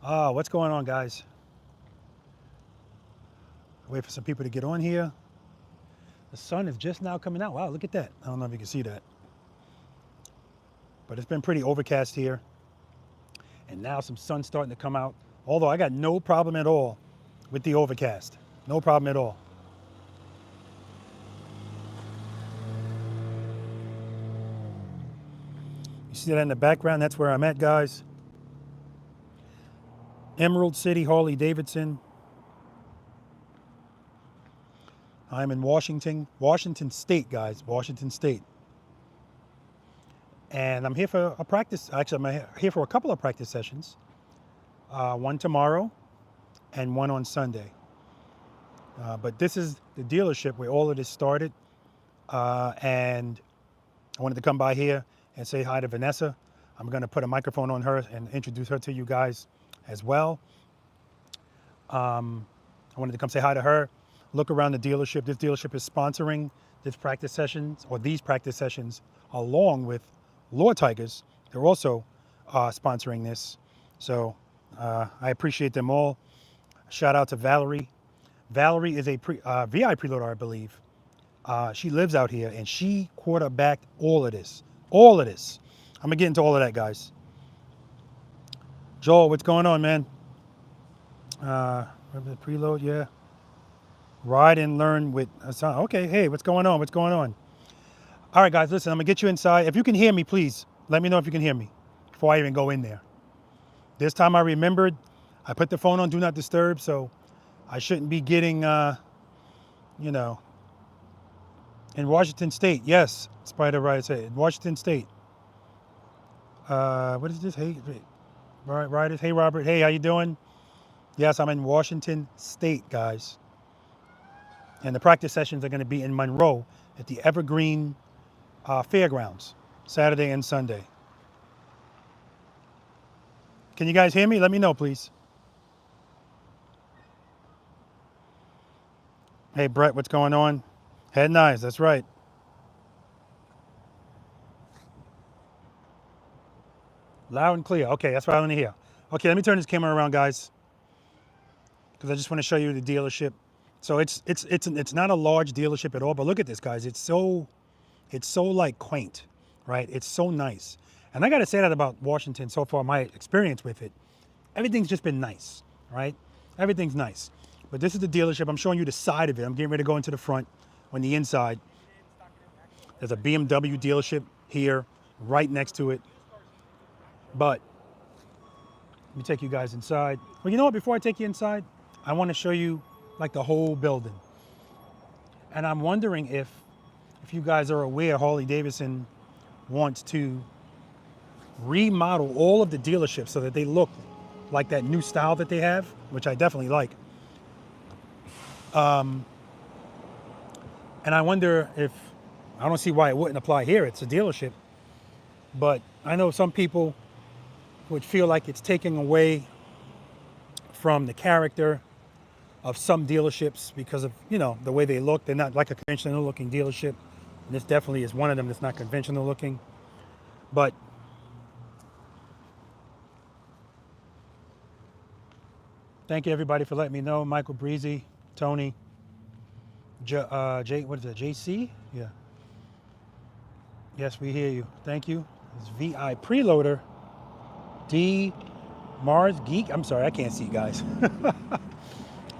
What's going on, guys? Wait for some people to get on here. The sun is just now coming out. Wow, look at that. I don't know if you can see that. But it's been pretty overcast here. And now some sun's starting to come out. Although I got no problem at all with the overcast. No problem at all. You see that in the background? That's where I'm at, guys. Emerald City, Harley-Davidson. I'm in Washington State, guys, Washington State. And I'm here for a practice, actually I'm here for a couple of practice sessions. One tomorrow and one on Sunday. But this is the dealership where all of this started. And I wanted to come by here and say hi to Vanessa. I'm gonna put a microphone on her and introduce her to you guys as well. I wanted to come say hi to her, look around the dealership. This dealership is sponsoring this practice sessions, or these practice sessions, along with Law Tigers. They're also sponsoring this. So I appreciate them all. Shout out to Valerie. Valerie is a V.I.Preloader, I believe. She lives out here and she quarterbacked all of this. All of this. I'm gonna get into all of that, guys. Joel, what's going on, man? Preload, yeah. Ride and learn with Soundz. Okay, hey, what's going on? What's going on? All right, guys, listen, I'm gonna get you inside. If you can hear me, please let me know if you can hear me before I even go in there. This time I remembered, I put the phone on Do Not Disturb, so I shouldn't be getting, you know, in Washington State. Yes, Spider Rider said, Washington State. What is this? Hey, Riders. Hey, Robert. Hey, how you doing? Yes, I'm in Washington State, guys. And the practice sessions are going to be in Monroe at the Evergreen Fairgrounds, Saturday and Sunday. Can you guys hear me? Let me know, please. Hey, Brett, what's going on? Head Knives, that's right. Loud and clear. Okay, that's what I want to hear. Okay, let me turn this camera around, guys, because I just want to show you the dealership. So it's not a large dealership at all, but look at this, guys. It's so like quaint, right? It's so nice. And I got to say that about Washington so far, my experience with it. Everything's just been nice, right? Everything's nice. But this is the dealership. I'm showing you the side of it. I'm getting ready to go into the front. On the inside, there's a BMW dealership here, right next to it. But let me take you guys inside. Well, you know what? Before I take you inside, I want to show you like the whole building. And I'm wondering if you guys are aware, Harley-Davidson wants to remodel all of the dealerships so that they look like that new style that they have, which I definitely like. And I wonder if, I don't see why it wouldn't apply here. It's a dealership. But I know some people would feel like it's taking away from the character of some dealerships because of, you know, the way they look. They're not like a conventional looking dealership. And this definitely is one of them that's not conventional looking. But thank you everybody for letting me know. Michael Breezy, Tony, what is it, JC? Yeah. Yes, we hear you. Thank you. It's V.I.Preloader. D. Mars Geek. I'm sorry, I can't see, guys.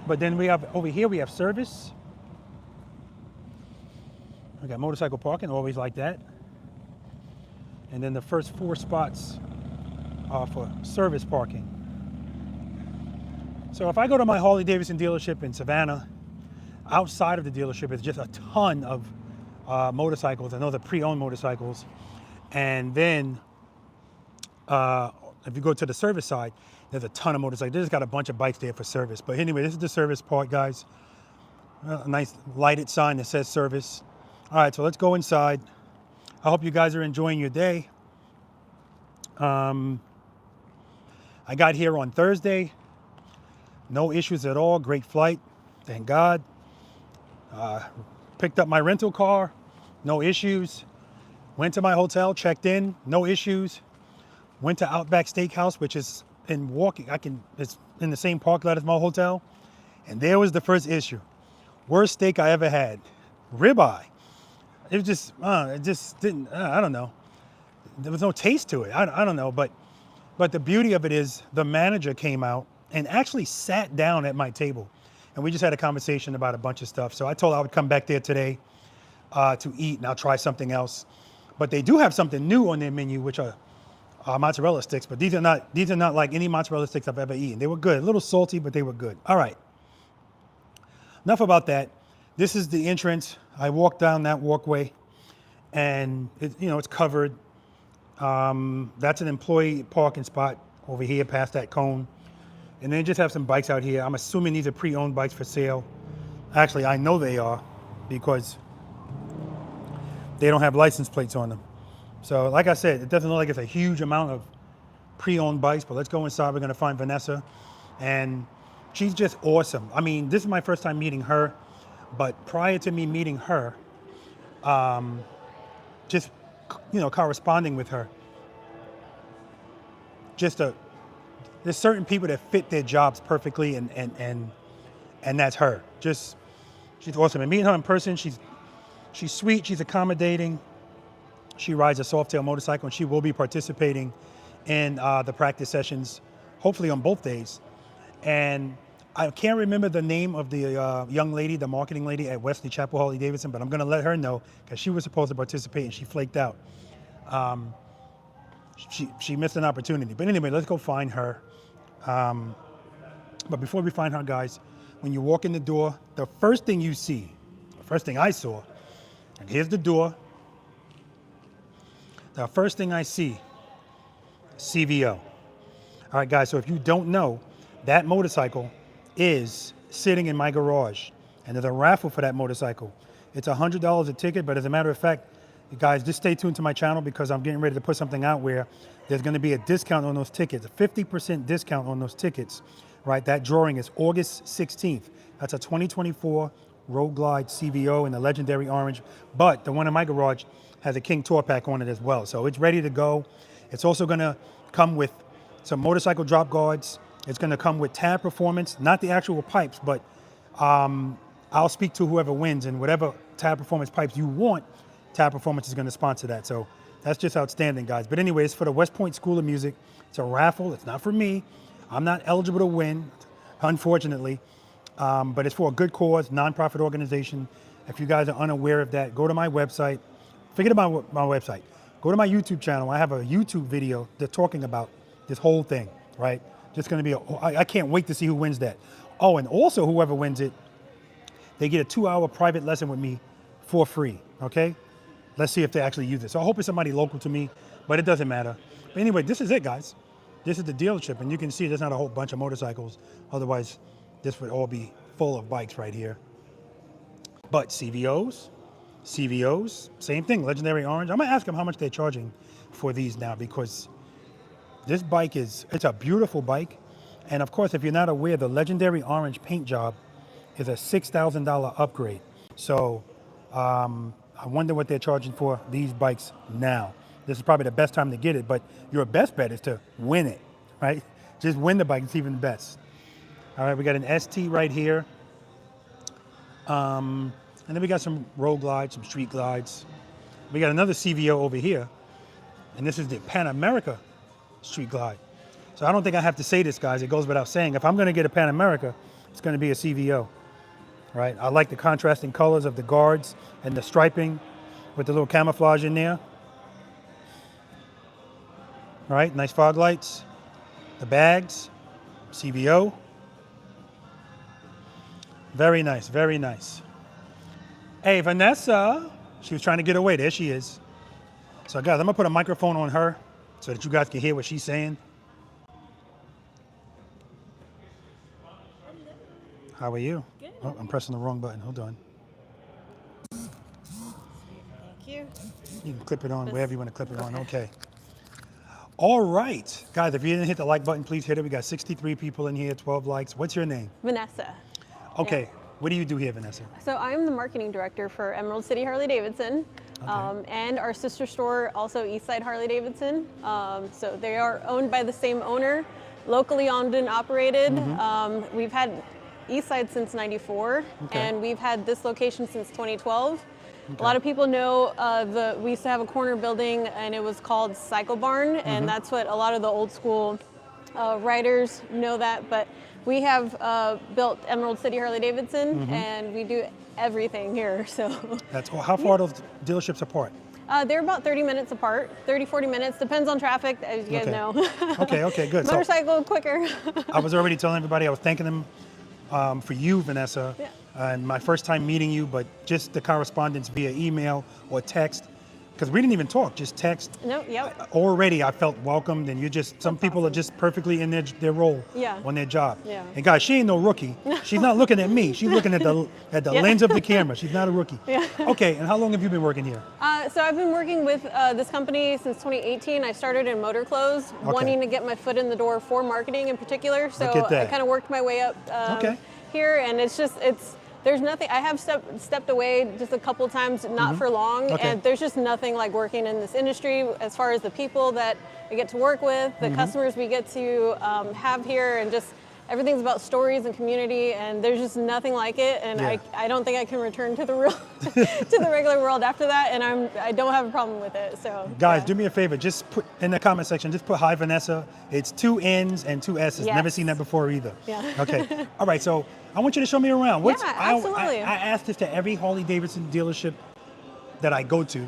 But then we have, over here, we have service. We got motorcycle parking, always like that. And then the first 4 spots are for service parking. So if I go to my Harley-Davidson dealership in Savannah, outside of the dealership is just a ton of motorcycles. I know the pre-owned motorcycles. And then if you go to the service side, there's a ton of motorcycles. They just got a bunch of bikes there for service. But anyway, this is the service part, guys. A nice lighted sign that says service. All right, so let's go inside. I hope you guys are enjoying your day. I got here on Thursday. No issues at all. Great flight. Thank God. Picked up my rental car. No issues. Went to my hotel, checked in. No issues. Went to Outback Steakhouse, which is and walking, it's in the same parking lot as my hotel. And there was the first issue. Worst steak I ever had. Ribeye. It just didn't, I don't know. There was no taste to it. I don't know, but the beauty of it is the manager came out and actually sat down at my table. And we just had a conversation about a bunch of stuff. So I told her I would come back there today to eat, and I'll try something else. But they do have something new on their menu, which are mozzarella sticks. But these are not like any mozzarella sticks I've ever eaten. They were good, a little salty, but they were good. All right. Enough about that. This is the entrance. I walked down that walkway, and it's covered. That's an employee parking spot over here past that cone. And then just have some bikes out here. I'm assuming these are pre-owned bikes for sale. Actually, I know they are because they don't have license plates on them. So like I said, it doesn't look like it's a huge amount of pre-owned bikes, but let's go inside. We're gonna find Vanessa, and she's just awesome. I mean, this is my first time meeting her, but prior to me meeting her, just, corresponding with her, there's certain people that fit their jobs perfectly, and that's her. She's awesome. And meeting her in person, she's sweet, she's accommodating. She rides a Softail motorcycle, and she will be participating in the practice sessions, hopefully on both days. And I can't remember the name of the young lady, the marketing lady at Wesley Chapel Harley-Davidson, but I'm gonna let her know because she was supposed to participate and she flaked out. She missed an opportunity. But anyway, let's go find her. But before we find her, guys, when you walk in the door, the first thing you see, the first thing I saw, and here's the door. The first thing I see, CVO. All right, guys, so if you don't know, that motorcycle is sitting in my garage, and there's a raffle for that motorcycle. It's $100 a ticket, but as a matter of fact, you guys, just stay tuned to my channel because I'm getting ready to put something out where there's going to be a discount on those tickets, a 50% discount on those tickets, right? That drawing is August 16th. That's a 2024 Road Glide CVO in the legendary orange, but the one in my garage has a King Tour Pack on it as well. So it's ready to go. It's also going to come with some motorcycle drop guards. It's going to come with tab performance, not the actual pipes, but I'll speak to whoever wins, and whatever tab performance pipes you want, Tab Performance is going to sponsor that. So that's just outstanding, guys. But anyway, it's for the West Point School of Music. It's a raffle. It's not for me. I'm not eligible to win, unfortunately. But it's for a good cause, nonprofit organization. If you guys are unaware of that, go to my website. Forget about my website. Go to my YouTube channel. I have a YouTube video that's talking about this whole thing, right? Just going to be, I can't wait to see who wins that. Oh, and also whoever wins it, they get a 2-hour private lesson with me for free, okay? Let's see if they actually use it. So I hope it's somebody local to me, but it doesn't matter. But anyway, this is it, guys. This is the dealership, and you can see there's not a whole bunch of motorcycles. Otherwise, this would all be full of bikes right here. But CVOs, same thing, legendary orange. I'm gonna ask them how much they're charging for these now, because this bike it's a beautiful bike. And of course, if you're not aware, the legendary orange paint job is a $6,000 upgrade. So I wonder what they're charging for these bikes now. This is probably the best time to get it, but your best bet is to win it, right? Just win the bike, it's even best. All right, we got an ST right here. And then we got some road glides, some street glides. We got another CVO over here, and this is the Pan America Street Glide. So I don't think I have to say this, guys. It goes without saying. If I'm gonna get a Pan America, it's gonna be a CVO, right? I like the contrasting colors of the guards and the striping with the little camouflage in there. All right, nice fog lights, the bags, CVO. Very nice, very nice. Hey, Vanessa. She was trying to get away. There she is. So guys, I'm gonna put a microphone on her so that you guys can hear what she's saying. How are you? Good. Oh, I'm pressing the wrong button. Hold on. Thank you. You can clip it on wherever you want to clip it on. Okay. All right. Guys, if you didn't hit the like button, please hit it. We got 63 people in here, 12 likes. What's your name? Vanessa. Okay. Yeah. What do you do here, Vanessa? So I'm the marketing director for Emerald City Harley-Davidson, Okay. and our sister store, also Eastside Harley-Davidson. So they are owned by the same owner. locally owned and operated. Mm-hmm. We've had Eastside since '94, Okay. and we've had this location since 2012. Okay. A lot of people know we used to have a corner building, and it was called Cycle Barn, and Mm-hmm. that's what a lot of the old school riders know that. But we have built Emerald City Harley-Davidson, Mm-hmm. and we do everything here. So That's how far are those dealerships apart? they're about 30 minutes apart, 30, 40 minutes, depends on traffic, as you guys Okay. know. Okay, good. So Motorcycle quicker. I was already telling everybody I was thanking them for you, Vanessa, Yeah. and my first time meeting you, but just the correspondence via email or text, because we didn't even talk, just text. No, yep. Already I felt welcomed, and some people are just perfectly in their role Yeah. on their job. Yeah. And guys, she ain't no rookie. She's not looking at me. She's looking at the Yeah. lens of the camera. She's not a rookie. Yeah. Okay, and how long have you been working here? So I've been working with this company since 2018. I started in motor clothes, wanting to get my foot in the door for marketing in particular. So Look at that. I kind of worked my way up here, and there's nothing. I have stepped away just a couple times, not for long, Okay. and there's just nothing like working in this industry as far as the people that I get to work with, the customers we get to have here, and just everything's about stories and community, and there's just nothing like it. And Yeah. I don't think I can return to the real to the regular world after that, and I don't have a problem with it. So Guys, yeah. do me a favor. Just put in the comment section, just put hi Vanessa. It's 2 N's and 2 S's. Yes. Never seen that before either. Yeah. Okay. All right, so I want you to show me around. Yeah, absolutely. I asked this to every Harley-Davidson dealership that I go to.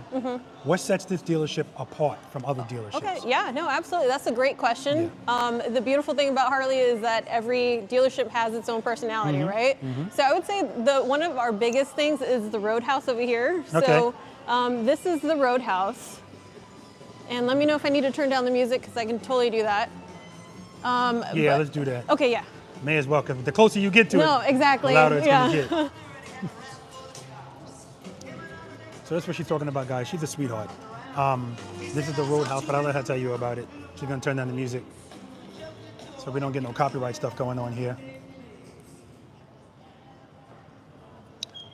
What sets this dealership apart from other dealerships? Okay, yeah, no, absolutely. That's a great question. The beautiful thing about Harley is that every dealership has its own personality, right? So I would say one of our biggest things is the Roadhouse over here. So this is the Roadhouse. And let me know if I need to turn down the music, because I can totally do that. Let's do that. Okay, yeah. May as well, because the closer you get to it, No, exactly. the louder it's yeah. going to get. So that's what she's talking about, guys. She's a sweetheart. This is the Roadhouse, but I'll let her tell you about it. She's going to turn down the music so we don't get no copyright stuff going on here.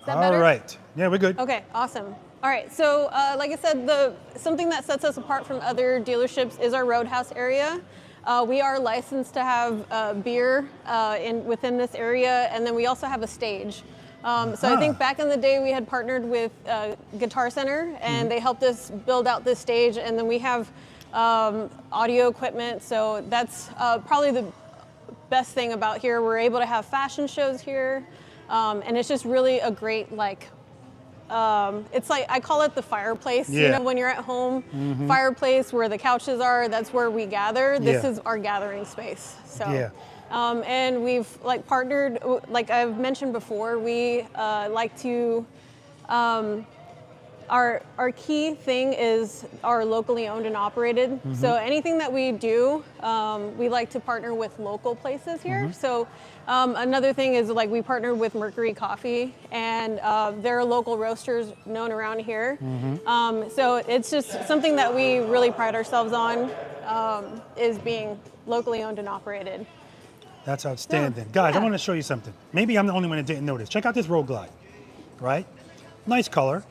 Is that better? All right. Yeah, we're good. Okay, awesome. All right, so like I said, something that sets us apart from other dealerships is our Roadhouse area. We are licensed to have beer within this area, and then we also have a stage. So I think back in the day we had partnered with Guitar Center, and they helped us build out this stage, and then we have audio equipment, so that's probably the best thing about here. We're able to have fashion shows here, and it's just really a great, it's like, I call it the fireplace. Yeah. You know, when you're at home, fireplace where the couches are, that's where we gather. This Yeah. is our gathering space. So. Yeah. And we've partnered, like I've mentioned before, we like to, our key thing is our locally owned and operated. So anything that we do, we like to partner with local places here. So another thing is we partner with Mercury Coffee, and they're local roasters known around here. So it's just something that we really pride ourselves on, is being locally owned and operated. That's outstanding. Guys, I want to show you something. Maybe I'm the only one that didn't notice. Check out this Road Glide, right? Nice color.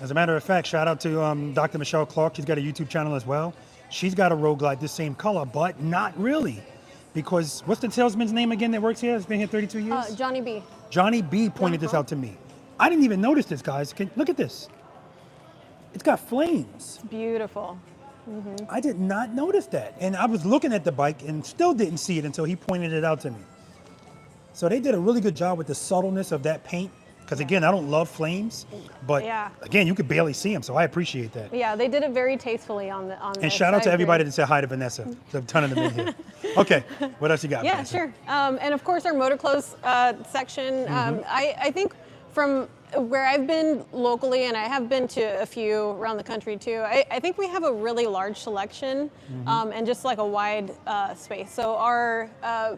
As a matter of fact, shout out to Dr. Michelle Clark. She's got a YouTube channel as well. She's got a Road Glide this same color, but not really. Because what's the salesman's name again that works here? It's been here 32 years? Johnny B. Johnny B pointed this out to me. I didn't even notice this, guys. Look at this. It's got flames. Beautiful. I did not notice that. And I was looking at the bike and still didn't see it until he pointed it out to me. So they did a really good job with the subtleness of that paint. Because again, I don't love flames, but again, you could barely see them, so I appreciate that. Yeah, they did it very tastefully on this. And shout out to everybody that said hi to Vanessa. There's a ton of them in here. Okay, what else you got, Yeah, Vanessa? sure. And of course, our motor clothes section. I think from where I've been locally, and I have been to a few around the country too, I think we have a really large selection and just a wide space. So our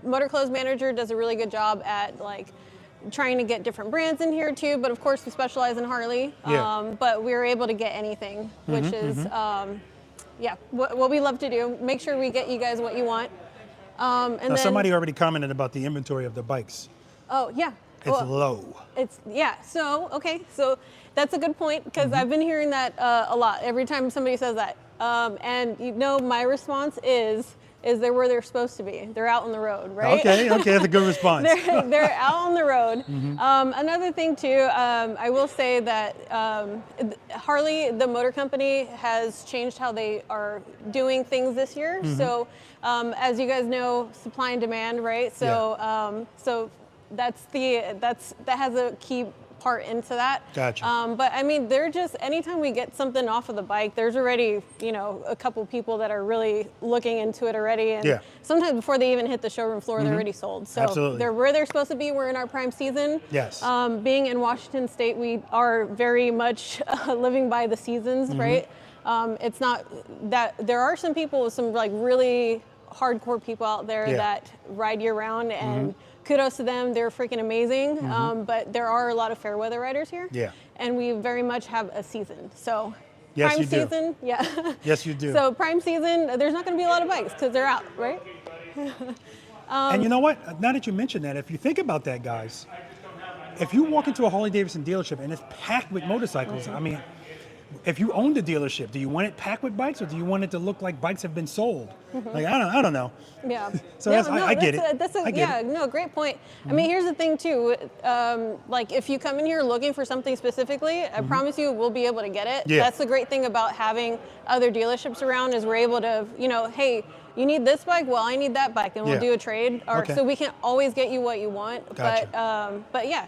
motor clothes manager does a really good job at trying to get different brands in here too, but of course we specialize in Harley. But we're able to get anything, which is what we love to do. Make sure we get you guys what you want. And Now, then somebody already commented about the inventory of the bikes. Oh yeah, It's low. So that's a good point, because I've been hearing that a lot every time somebody says that. And my response is is they're where they're supposed to be. They're out on the road, right? Okay, that's a good response. they're out on the road. Another thing too, I will say that Harley, the motor company, has changed how they are doing things this year. So as you guys know, supply and demand, right? So so that has a key part into that. Gotcha. But I mean, they're just, anytime we get something off of the bike, there's already, you know, a couple people that are really looking into it already. And sometimes before they even hit the showroom floor, they're already sold. So Absolutely. they're where they're supposed to be. We're in our prime season. Yes. Being in Washington State, we are very much living by the seasons, right? It's not that, there are some people, some like really hardcore people out there that ride year round, and kudos to them, they're freaking amazing. But there are a lot of fair weather riders here. Yeah. And we very much have a season. So yes, prime you do. season, Yes, you do. So prime season, there's not going to be a lot of bikes because they're out, right? And you know what? Now that you mention that, if you think about that, guys, if you walk into a Harley-Davidson dealership and it's packed with motorcycles, I mean, if you own the dealership, do you want it packed with bikes, or do you want it to look like bikes have been sold? Like, I don't know. Yeah. So I get it. No, great point. I mean, here's the thing too. Like, if you come in here looking for something specifically, I promise you we'll be able to get it. That's the great thing about having other dealerships around, is we're able to, you know, hey, you need this bike? Well, I need that bike, and we'll do a trade. Or so we can't always get you what you want. Gotcha. But yeah,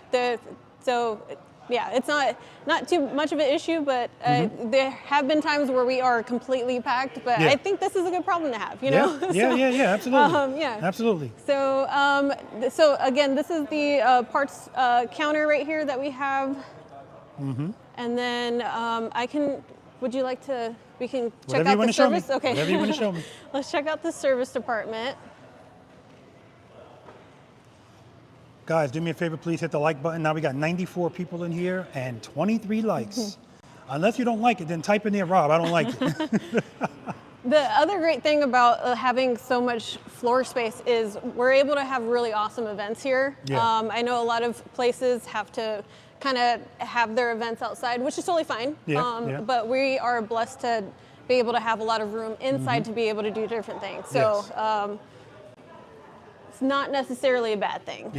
yeah, it's not too much of an issue, but there have been times where we are completely packed. But I think this is a good problem to have, you know? Yeah, absolutely. Absolutely. So, so again, this is the parts counter right here that we have. And then would you like to, we can check out the service? Okay. Whatever you want to show me. Let's check out the service department. Guys, do me a favor, please hit the like button. Now we got 94 people in here and 23 likes. Unless you don't like it, then type in there, Rob, I don't like it. The other great thing about having so much floor space is we're able to have really awesome events here. I know a lot of places have to kind of have their events outside, which is totally fine. But we are blessed to be able to have a lot of room inside to be able to do different things. So it's not necessarily a bad thing.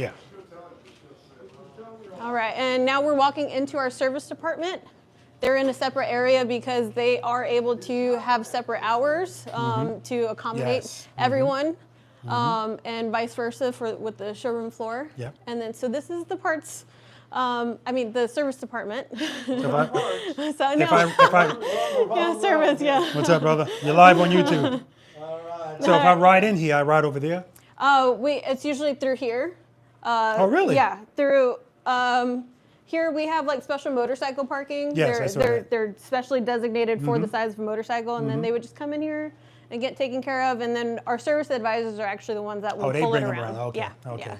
All right, and now we're walking into our service department. They're in a separate area because they are able to have separate hours to accommodate everyone, and vice versa with the showroom floor. And then, so this is the parts, the service department. Yeah, service, What's up, brother? You're live on YouTube. So if I ride in here, I ride over there? It's usually through here. Oh, really? Yeah, through. Here we have like special motorcycle parking. Yes, they're specially designated for the size of a motorcycle, and then they would just come in here and get taken care of. And then our service advisors are actually the ones that will pull it around. Okay. Yeah.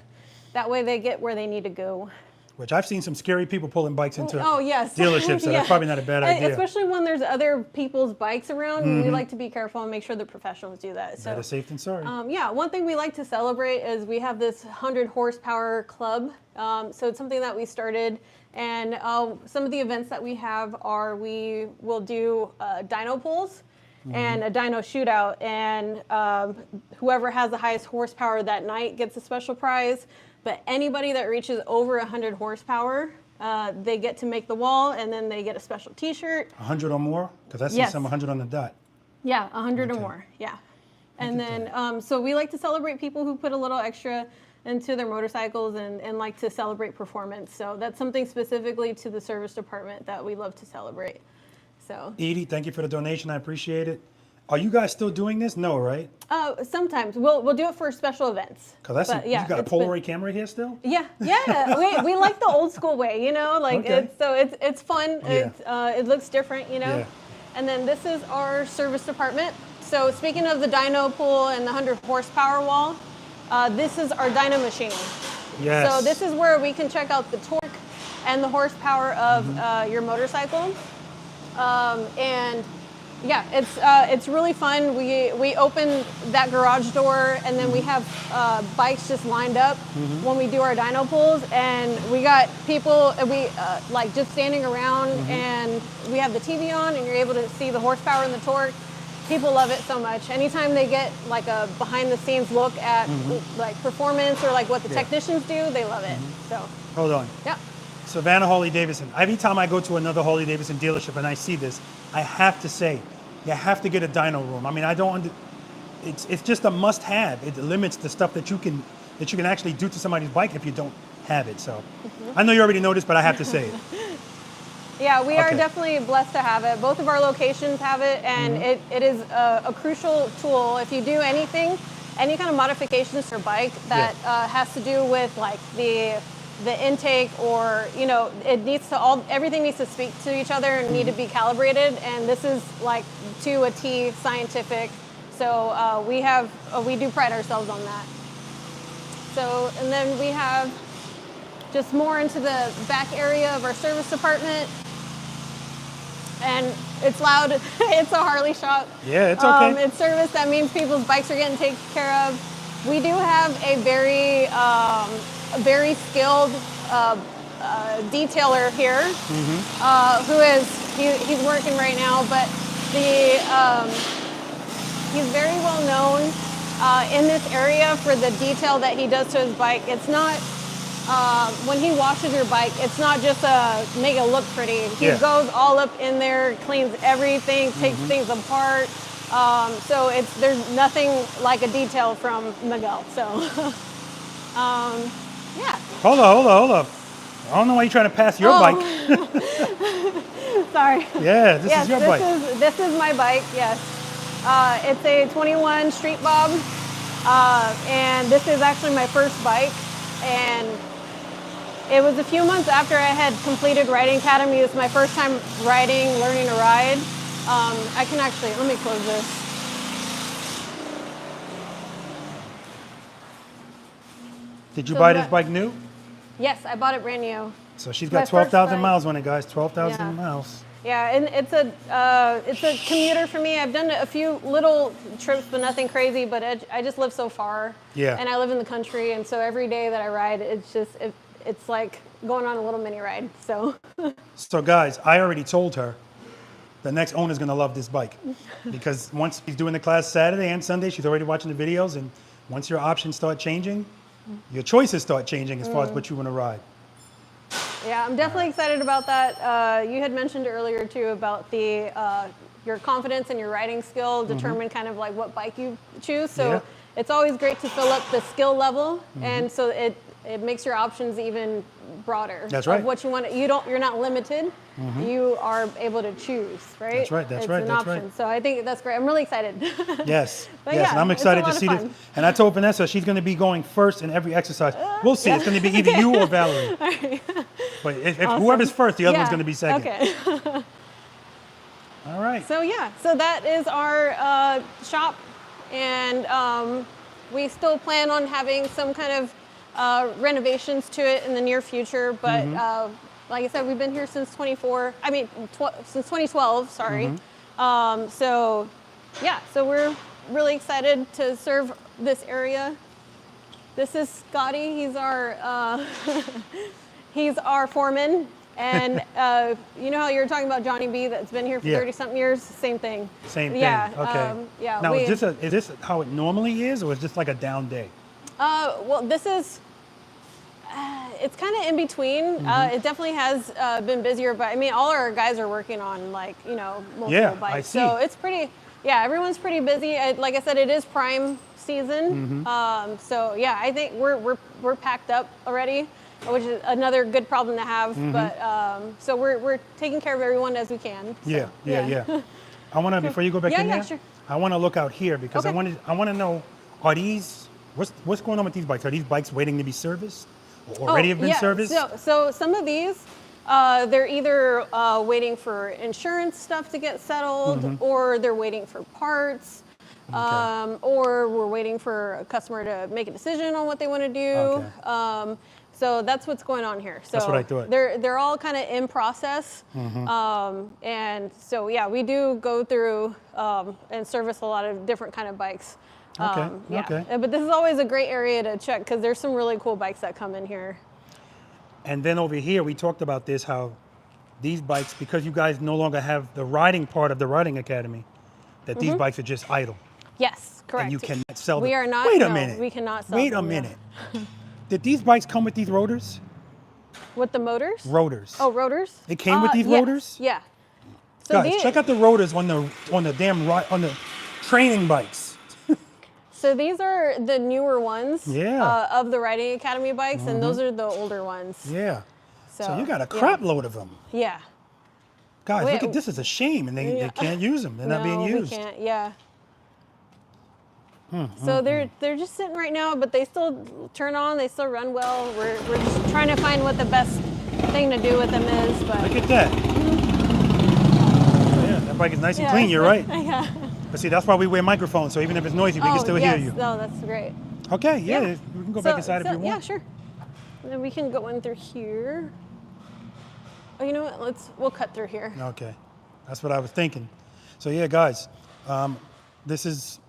That way they get where they need to go. Which I've seen some scary people pulling bikes into dealerships, so that's probably not a bad idea. Especially when there's other people's bikes around, we like to be careful and make sure the professionals do that. So better safe than sorry. One thing we like to celebrate is we have this 100 horsepower club. So it's something that we started, and some of the events that we have are we will do dyno pulls and a dyno shootout, and whoever has the highest horsepower that night gets a special prize. But anybody that reaches over 100 horsepower, they get to make the wall, and then they get a special T-shirt. 100 or more? Because I see some 100 on the dot. Yeah, 100 or more, And then, so we like to celebrate people who put a little extra into their motorcycles and like to celebrate performance. So that's something specifically to the service department that we love to celebrate. So Edie, thank you for the donation. I appreciate it. Are you guys still doing this? No, right? Sometimes we'll do it for special events. Cause you got a Polaroid camera here still? Yeah. we like the old school way, you know, like it's fun. It looks different, you know. And then this is our service department. So speaking of the dyno pool and the 100 horsepower wall, this is our dyno machine. Yes. So this is where we can check out the torque and the horsepower of your motorcycle. And yeah, it's really fun. We open that garage door, and then we have bikes just lined up when we do our dyno pulls, and we got people like just standing around, and we have the TV on, and you're able to see the horsepower and the torque. People love it so much. Anytime they get like a behind the scenes look at like performance or like what the technicians do, they love it. So Hold on. yeah. Savannah Harley-Davidson. Every time I go to another Harley-Davidson dealership and I see this, I have to say, you have to get a dyno room. I mean, it's just a must-have. It limits the stuff that you can actually do to somebody's bike if you don't have it. So I know you already know this, but I have to say it. Yeah, we are definitely blessed to have it. Both of our locations have it, and it is a crucial tool. If you do anything, any kind of modifications to your bike that has to do with like the intake, or it needs to everything needs to speak to each other and need to be calibrated. And this is like to a T scientific. So we do pride ourselves on that. So, and then we have just more into the back area of our service department. And it's loud. It's a Harley shop. Yeah, it's okay. It's service. That means people's bikes are getting taken care of. We do have a very skilled detailer here, he's working right now, but he's very well known in this area for the detail that he does to his bike. It's not, when he washes your bike, it's not just make it look pretty. He goes all up in there, cleans everything, takes things apart. So there's nothing like a detail from Miguel. So, yeah. Hold up. I don't know why you're trying to pass your bike. Sorry. Yeah, this is your bike. This is my bike, yes. It's a 21 Street Bob, and this is actually my first bike. And it was a few months after I had completed riding academy. It was my first time learning to ride. I can actually, let me close this. Did you buy this bike new? Yes, I bought it brand new. So she's got 12,000 miles on it, guys. 12,000 miles. Yeah, and it's a commuter for me. I've done a few little trips, but nothing crazy. But I just live so far. Yeah. And I live in the country, and so every day that I ride, it's like going on a little mini ride. So. So guys, I already told her the next owner's gonna love this bike, because once she's doing the class Saturday and Sunday, she's already watching the videos, and once your options start changing, your choices start changing as far as what you want to ride. Yeah, I'm definitely excited about that. You had mentioned earlier too about your confidence and your riding skill determine kind of like what bike you choose. So it's always great to fill up the skill level, and so it makes your options even broader. That's right. Of what you want. You're not limited. You are able to choose, right? That's right. That's it's right. an That's option. right. So I think that's great. I'm really excited. Yes. But yes. yeah, and I'm excited to it's a see lot of this. fun. And I told Vanessa she's going to be going first in every exercise. We'll see. It's going to be either you or Valerie. But if whoever's first, the other one's going to be second. Okay. All right. So yeah, so that is our shop, and we still plan on having some kind of renovations to it in the near future. But like I said, we've been here since since 2012. Sorry. So yeah, so we're really excited to serve this area. This is Scotty. He's our he's our foreman. And you know how you were talking about Johnny B that's been here for 30-something years? Same thing. Same thing. Yeah. Okay. Yeah. Now, is this how it normally is, or is this like a down day? Well, this is. It's kind of in between. It definitely has been busier, but I mean, all our guys are working on multiple bikes. I see. So it's pretty. Yeah, everyone's pretty busy. Like I said, it is prime season. So yeah, I think we're packed up already, which is another good problem to have. But so we're taking care of everyone as we can. So, yeah. I want to, before you go back in there, sure. I want to look out here because I want to know, are these, what's going on with these bikes? Are these bikes waiting to be serviced or already have been serviced? So some of these, they're either waiting for insurance stuff to get settled, or they're waiting for parts. Or we're waiting for a customer to make a decision on what they want to do. So that's what's going on here. So that's what I thought. They're all kind of in process. And so yeah, we do go through and service a lot of different kind of bikes. Okay. But this is always a great area to check because there's some really cool bikes that come in here. And then over here, we talked about this, how these bikes, because you guys no longer have the riding part of the riding academy, that these bikes are just idle. Yes, correct. And you cannot sell them. We are not. Wait a no, minute. We cannot sell Wait them. a minute. Did these bikes come with these rotors? With the motors? Rotors. Oh, rotors? It came with these yes. rotors? Yeah. So Guys, check out the rotors on the training bikes. So these are the newer ones of the Riding Academy bikes, and those are the older ones. Yeah. So you got a yeah. crap load of them. Yeah. Guys, look at this. Is a shame, and they can't use them. They're not being used. We can't. Yeah. So they're just sitting right now, but they still turn on. They still run well. We're just trying to find what the best thing to do with them is. But look at that. Yeah, that bike is nice and clean. You're right. Yeah. But see, that's why we wear microphones. So even if it's noisy, we can still hear you. Oh, that's great. Okay. Yeah. We can go back inside if you want. Yeah, sure. And then we can go in through here. Oh, you know what? We'll cut through here. Okay, that's what I was thinking. So yeah, guys, this is.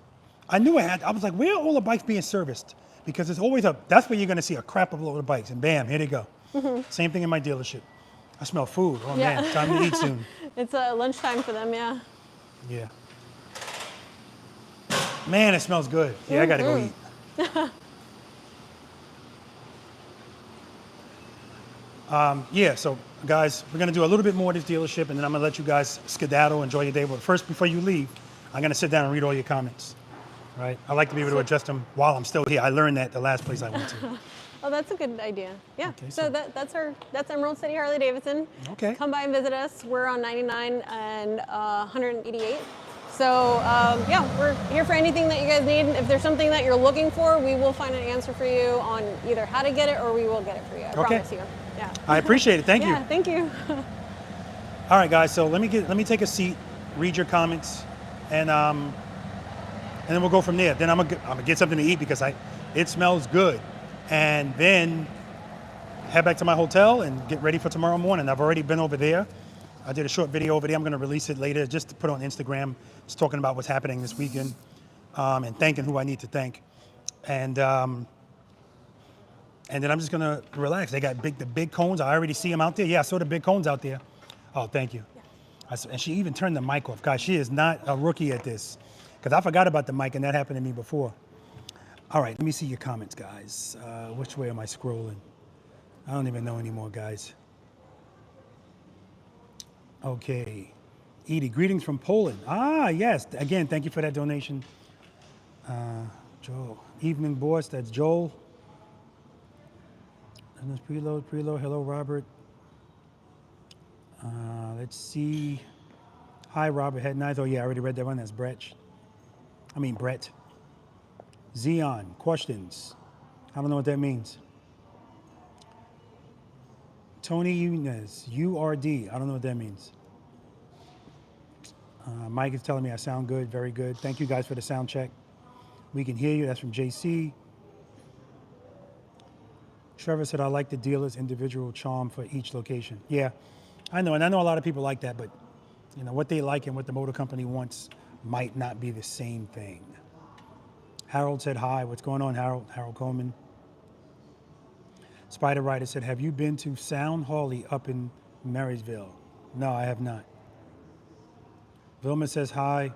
I knew I was like, where are all the bikes being serviced? Because it's always that's where you're going to see a crap load of bikes, and bam, here they go. Same thing in my dealership. I smell food. Oh man, time to eat soon. It's lunchtime for them, yeah. Yeah. Man, it smells good. Yeah, I gotta go eat. Yeah, so guys, we're gonna do a little bit more of this dealership, and then I'm gonna let you guys skedaddle, enjoy your day. But first, before you leave, I'm gonna sit down and read all your comments. Right? I like to be able to adjust them while I'm still here. I learned that the last place I went to. Oh, that's a good idea. Yeah. Okay, so that's Emerald City Harley-Davidson. Okay. Come by and visit us. We're on 99 and 188. So yeah, we're here for anything that you guys need. If there's something that you're looking for, we will find an answer for you on either how to get it or we will get it for you. I promise you. Yeah. I appreciate it. Thank you. Yeah, thank you. All right, guys. So let me take a seat, read your comments, and then we'll go from there. Then I'm gonna get something to eat because it smells good, and then head back to my hotel and get ready for tomorrow morning. I've already been over there. I did a short video over there. I'm gonna release it later just to put on Instagram. Just talking about what's happening this weekend, and thanking who I need to thank, and then I'm just gonna relax. They got the big cones. I already see them out there. Yeah, I saw the big cones out there. Oh, thank you. Yeah. And she even turned the mic off. Guys, she is not a rookie at this. Because I forgot about the mic, and that happened to me before. All right, let me see your comments, guys. Which way am I scrolling? I don't even know anymore, guys. Okay. Edie, greetings from Poland. Ah, yes. Again, thank you for that donation. Joel. Evening, boss. That's Joel. And that's preload. Hello, Robert. Let's see. Hi, Robert. Head nice. Oh, yeah, I already read that one. That's Brett. Xeon, questions. I don't know what that means. Tony Yunez, URD. I don't know what that means. Mike is telling me I sound good, very good. Thank you guys for the sound check. We can hear you. That's from JC. Trevor said, I like the dealer's individual charm for each location. Yeah, I know. And I know a lot of people like that, but you know what they like and what the motor company wants might not be the same thing. Harold said hi. What's going on, Harold? Harold Coleman. Spider Rider said, have you been to Sound Harley up in Marysville? No, I have not. Vilma says hi.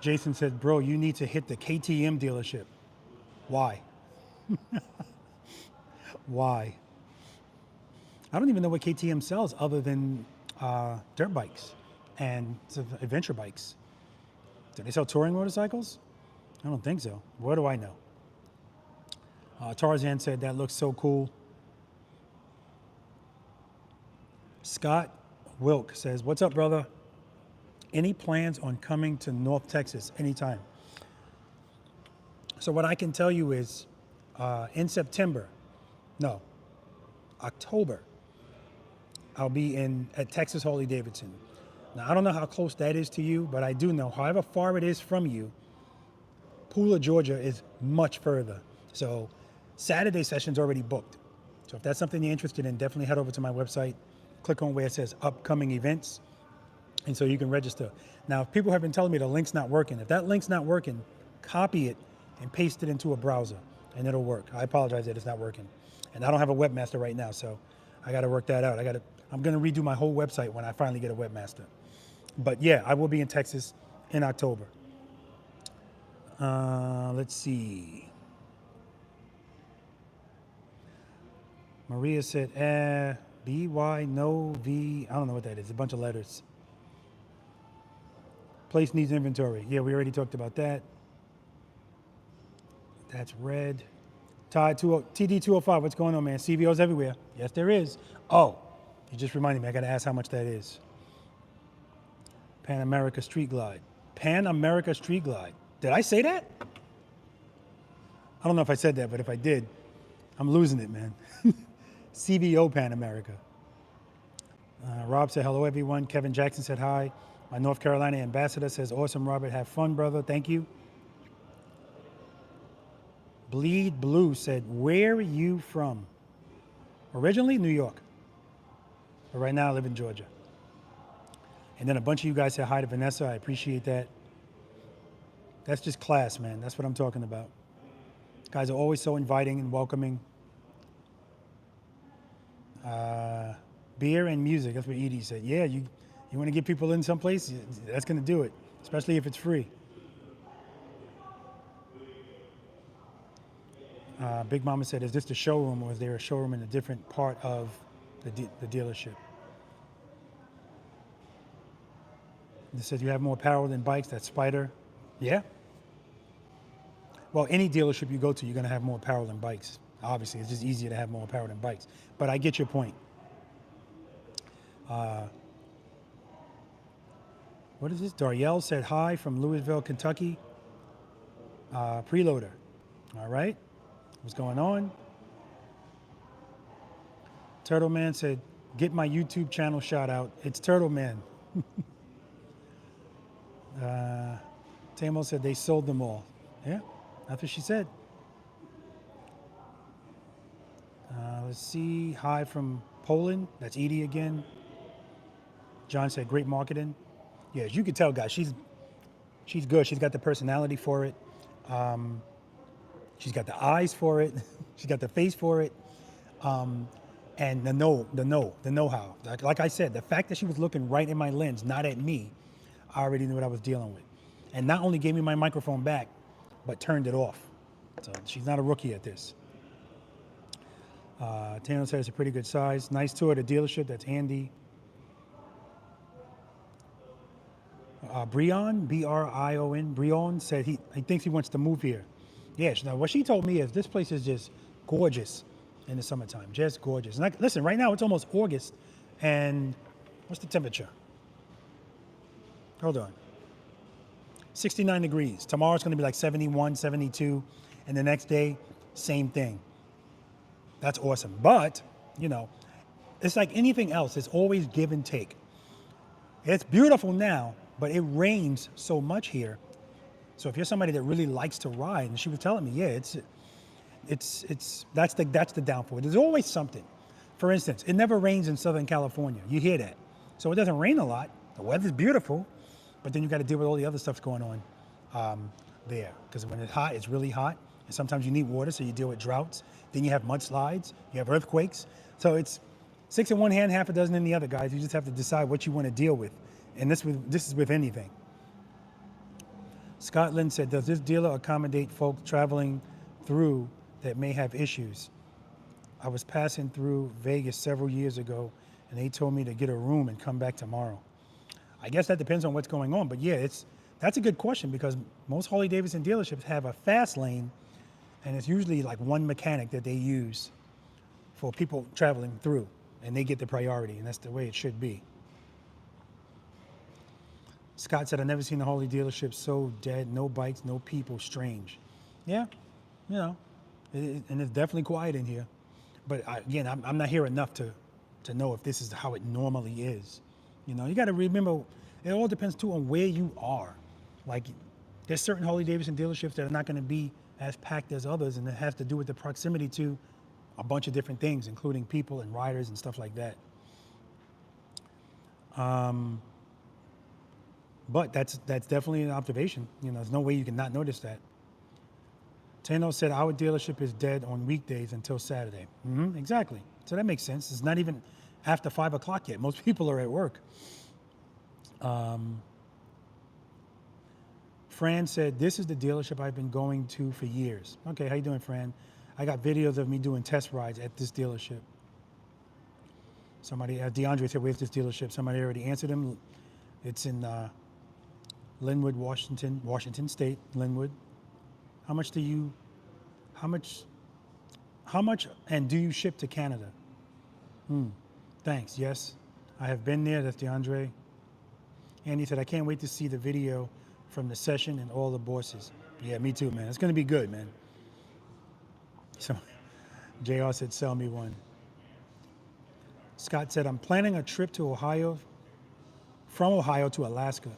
Jason said, bro, you need to hit the KTM dealership. Why? Why? I don't even know what KTM sells other than dirt bikes and adventure bikes. Do they sell touring motorcycles? I don't think so. What do I know? Tarzan said, that looks so cool. Scott Wilk says, what's up, brother? Any plans on coming to North Texas anytime? So what I can tell you is in October, I'll be at Texas Harley-Davidson. Now, I don't know how close that is to you, but I do know, however far it is from you, Pooler, Georgia is much further. So Saturday session's already booked. So if that's something you're interested in, definitely head over to my website, click on where it says upcoming events, and so you can register. Now, if people have been telling me the link's not working, if that link's not working, copy it and paste it into a browser, and it'll work. I apologize that it's not working. And I don't have a webmaster right now, so I gotta work that out. I'm gonna redo my whole website when I finally get a webmaster. But yeah, I will be in Texas in October. Let's see. Maria said, B-Y, no, V, I don't know what that is, a bunch of letters. Place needs inventory. Yeah, we already talked about that. That's red. TD205, what's going on, man? CVOs everywhere. Yes, there is. Oh, you just reminded me, I gotta ask how much that is. Pan America Street Glide. Pan America Street Glide. Did I say that? I don't know if I said that, but if I did, I'm losing it, man. CVO Pan America. Rob said, hello, everyone. Kevin Jackson said, hi. My North Carolina ambassador says, awesome, Robert. Have fun, brother. Thank you. Bleed Blue said, where are you from? Originally, New York. But right now, I live in Georgia. And then a bunch of you guys said hi to Vanessa. I appreciate that. That's just class, man. That's what I'm talking about. Guys are always so inviting and welcoming. Beer and music, that's what Edie said. Yeah, you want to get people in someplace, that's going to do it, especially if it's free. Big Mama said, is this the showroom, or is there a showroom in a different part of the dealership? It says you have more apparel than bikes. That's Spider. Yeah. Well, any dealership you go to, you're going to have more apparel than bikes. Obviously, it's just easier to have more apparel than bikes. But I get your point. What is this? Darielle said hi from Louisville, Kentucky. Preloader. All right. What's going on? Turtle Man said, get my YouTube channel shout out. It's Turtle Man. Tamo said they sold them all. Yeah, that's what she said. Let's see. Hi from Poland. That's Edie again. John said great marketing. Yeah, as you can tell, guys, she's good. She's got the personality for it. She's got the eyes for it. She's got the face for it. And the know-how. Like I said, the fact that she was looking right in my lens, not at me, I already knew what I was dealing with. And not only gave me my microphone back, but turned it off. So she's not a rookie at this. Tano said it's a pretty good size. Nice tour at the dealership. That's Andy. Brion, B-R-I-O-N, Brion said he thinks he wants to move here. Yes, now what she told me is this place is just gorgeous in the summertime, just gorgeous. And listen, right now it's almost August, and what's the temperature? Hold on. 69 degrees. Tomorrow's going to be like 71, 72, and the next day, same thing. That's awesome. But, you know, it's like anything else. It's always give and take. It's beautiful now, but it rains so much here. So if you're somebody that really likes to ride, and she was telling me, yeah, that's the downfall. There's always something. For instance, it never rains in Southern California. You hear that. So it doesn't rain a lot. The weather's beautiful, but then you got to deal with all the other stuff going on there. Because when it's hot, it's really hot. And sometimes you need water, so you deal with droughts. Then you have mudslides, you have earthquakes. So it's 6 in one hand, half a dozen in the other, guys. You just have to decide what you want to deal with. And this is with anything. Scotland said, does this dealer accommodate folks traveling through that may have issues? I was passing through Vegas several years ago, and they told me to get a room and come back tomorrow. I guess that depends on what's going on. But yeah, that's a good question, because most Harley-Davidson dealerships have a fast lane, and it's usually like one mechanic that they use for people traveling through, and they get the priority, and that's the way it should be. Scott said, I've never seen a Harley dealership so dead, no bikes, no people, strange. Yeah, you know, and it's definitely quiet in here. But again, I'm not here enough to know if this is how it normally is. You know, you got to remember, it all depends too on where you are. Like, there's certain Harley-Davidson dealerships that are not going to be as packed as others, and it has to do with the proximity to a bunch of different things, including people and riders and stuff like that. But that's definitely an observation. You know, there's no way you can not notice that. Tano said our dealership is dead on weekdays until Saturday. Exactly. So that makes sense. It's not even after 5 o'clock yet. Most people are at work. Fran said, this is the dealership I've been going to for years. Okay, how you doing, Fran? I got videos of me doing test rides at this dealership. Somebody, DeAndre said, where's this dealership? Somebody already answered him. It's in Linwood, Washington State, Linwood. How much, and do you ship to Canada? Thanks, yes. I have been there, that's DeAndre. Andy said, I can't wait to see the video from the session and all the bosses. Yeah, me too, man. It's gonna be good, man. So, JR said, sell me one. Scott said, I'm planning a trip to Ohio, from Ohio to Alaska.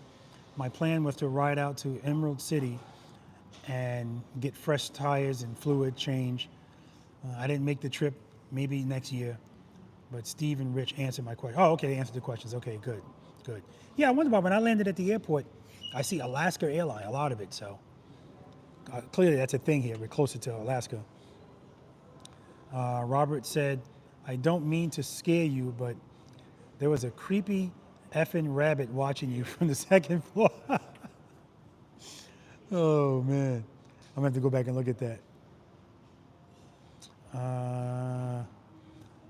My plan was to ride out to Emerald City and get fresh tires and fluid change. I didn't make the trip, maybe next year, but Steve and Rich answered my question. Oh, okay, they answered the questions. Okay, good, good. Yeah, I wonder about when I landed at the airport, I see Alaska Airline, a lot of it, so clearly that's a thing here. We're closer to Alaska. Robert said, I don't mean to scare you, but there was a creepy effing rabbit watching you from the second floor. Oh, man. I'm going to have to go back and look at that.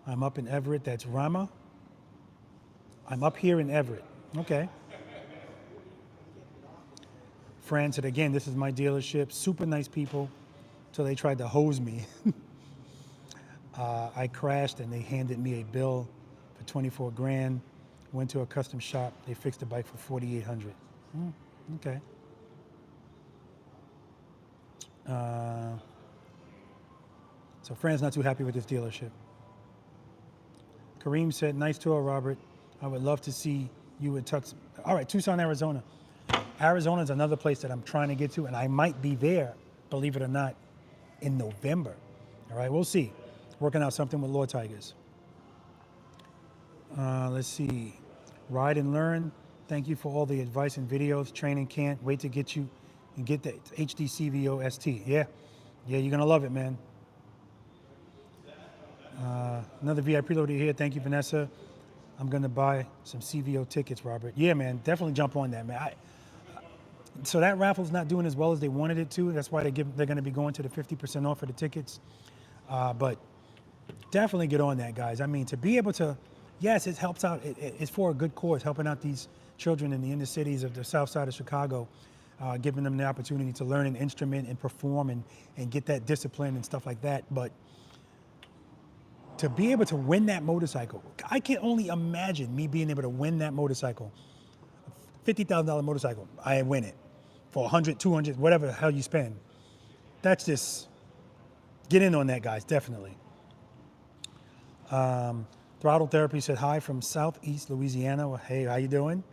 I'm up in Everett. That's Rama. I'm up here in Everett. Okay. Fran said, again, this is my dealership. Super nice people till they tried to hose me. I crashed and they handed me a bill for 24 grand. Went to a custom shop. They fixed the bike for 4,800. Okay. So Fran's not too happy with this dealership. Kareem said, nice tour, Robert. I would love to see you in Tux. All right, Tucson, Arizona. Arizona is another place that I'm trying to get to, and I might be there, believe it or not, in November. All right, we'll see. Working out something with Lord Tigers. Let's see. Ride and learn. Thank you for all the advice and videos. Training can't wait to get you and get the HD CVO ST. Yeah, you're going to love it, man. Another V.I.Preloader here. Thank you, Vanessa. I'm going to buy some CVO tickets, Robert. Yeah, man, definitely jump on that, man. So that raffle's not doing as well as they wanted it to. That's why they're going to be going to the 50% off for the tickets. But definitely get on that, guys. I mean, to be able to, yes, it helps out. It's for a good cause, helping out these children in the inner cities of the south side of Chicago, giving them the opportunity to learn an instrument and perform and get that discipline and stuff like that. But to be able to win that motorcycle, I can only imagine me being able to win that motorcycle, $50,000 motorcycle, I win it for 100, 200, whatever the hell you spend. That's just, get in on that, guys, definitely. Throttle Therapy said, hi from Southeast Louisiana. Well, hey, how you doing?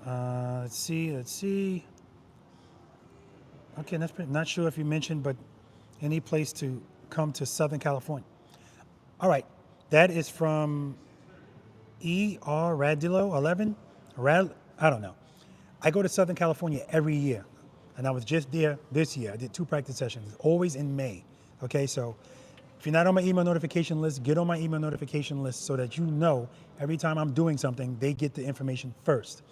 Let's see. Okay, not sure if you mentioned, but any place to come to Southern California. All right, that is from E.R. Radillo 11. I don't know. I go to Southern California every year, and I was just there this year. I did 2 practice sessions, always in May. Okay, so if you're not on my email notification list, get on my email notification list so that you know every time I'm doing something, they get the information first.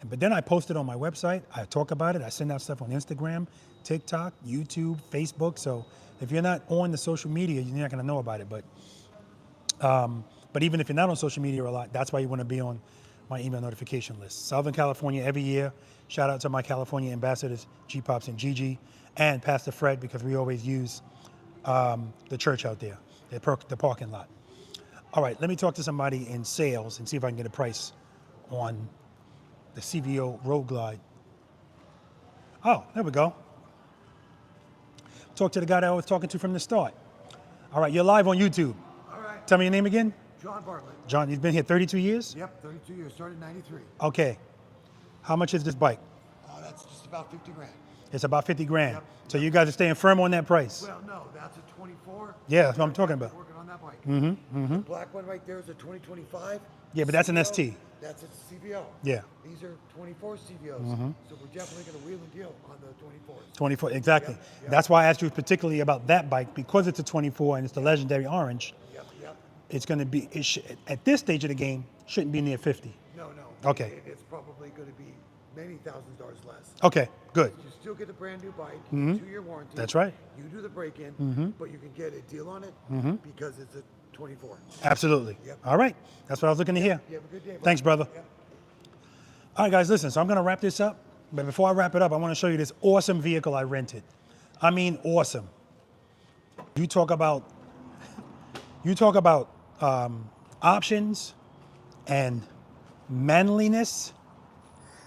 But then I post it on my website. I talk about it. I send out stuff on Instagram, TikTok, YouTube, Facebook. So if you're not on the social media, you're not going to know about it. But even if you're not on social media a lot, that's why you want to be on my email notification list. Southern California every year. Shout out to my California ambassadors, G-Pops and Gigi, and Pastor Fred, because we always use the church out there, the parking lot. All right, let me talk to somebody in sales and see if I can get a price on the CVO Road Glide. Oh, there we go. Talk to the guy that I was talking to from the start. All right, you're live on YouTube. All right. Tell me your name again. John Bartlett. John, you've been here 32 years? Yep, 32 years. Started in 93. Okay. How much is this bike? That's just about 50 grand. It's about 50 grand. Yep. So you guys are staying firm on that price? Well, no, that's a 24. Yeah, that's what I'm talking about. Working on that bike. Mm-hmm. The black one right there is a 2025. Yeah, but that's an CVO. ST. That's a CVO. Yeah. These are 24 CVOs. So we're definitely going to wheel and deal on the 24s. 24, exactly. Yep, yep. That's why I asked you particularly about that bike, because it's a 24 and it's the legendary orange. Yep. it's going to be, at this stage of the game, shouldn't be near 50. No. Okay. It's probably going to be many thousands of dollars less. Okay, good. You still get the brand new bike, 2-year warranty. That's right. You do the break-in, but you can get a deal on it because it's a 24. Absolutely. Yep. All right. That's what I was looking to hear. You have a good day. Thanks, brother. Yep. All right, guys, listen. So I'm going to wrap this up. But before I wrap it up, I want to show you this awesome vehicle I rented. I mean, awesome. You talk about options and manliness.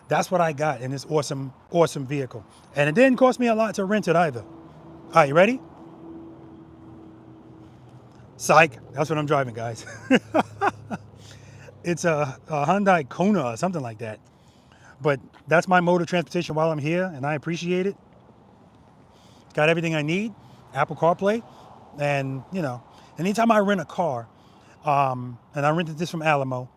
That's what I got in this awesome vehicle. And it didn't cost me a lot to rent it either. All right, you ready? Psych, that's what I'm driving, guys. It's a Hyundai Kona or something like that. But that's my mode of transportation while I'm here, and I appreciate it. Got everything I need, Apple CarPlay, and anytime I rent a car, and I rented this from Alamo,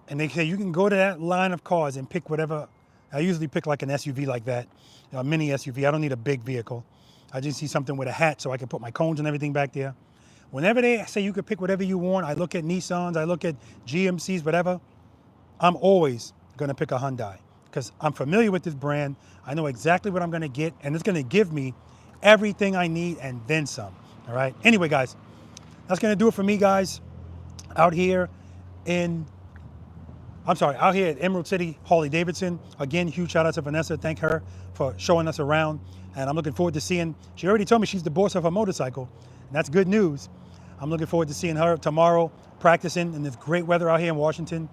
and they say you can go to that line of cars and pick whatever. I usually pick like an SUV like that, a mini SUV. I don't need a big vehicle. I just need something with a hatch so I can put my cones and everything back there. Whenever they say you could pick whatever you want, I look at Nissans, I look at GMCs, whatever. I'm always gonna pick a Hyundai because I'm familiar with this brand. I know exactly what I'm gonna get, and it's gonna give me everything I need and then some. All right. Anyway, guys, that's gonna do it for me, guys. Out here at Emerald City, Harley-Davidson. Again, huge shout out to Vanessa. Thank her for showing us around. And I'm looking forward to seeing, she already told me she's the boss of her motorcycle. And that's good news. I'm looking forward to seeing her tomorrow practicing in this great weather out here in Washington.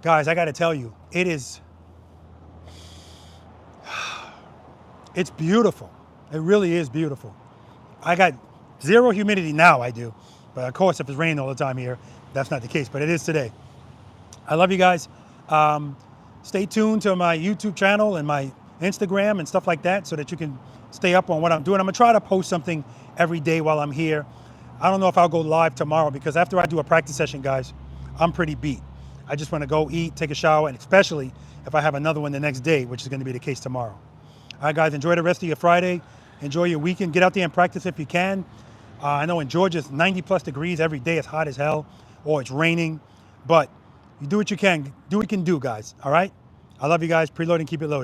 Guys, I got to tell you, it's beautiful. It really is beautiful. I got zero humidity now, I do. But of course, if it's raining all the time here, that's not the case, but it is today. I love you guys. Stay tuned to my YouTube channel and my Instagram and stuff like that so that you can stay up on what I'm doing. I'm gonna try to post something every day while I'm here. I don't know if I'll go live tomorrow because after I do a practice session, guys, I'm pretty beat. I just wanna go eat, take a shower, and especially if I have another one the next day, which is gonna be the case tomorrow. All right, guys, enjoy the rest of your Friday. Enjoy your weekend. Get out there and practice if you can. I know in Georgia it's 90+ degrees every day. It's hot as hell, or it's raining, but you do what you can. Do what you can do, guys, all right? I love you guys. Preload and keep it loaded.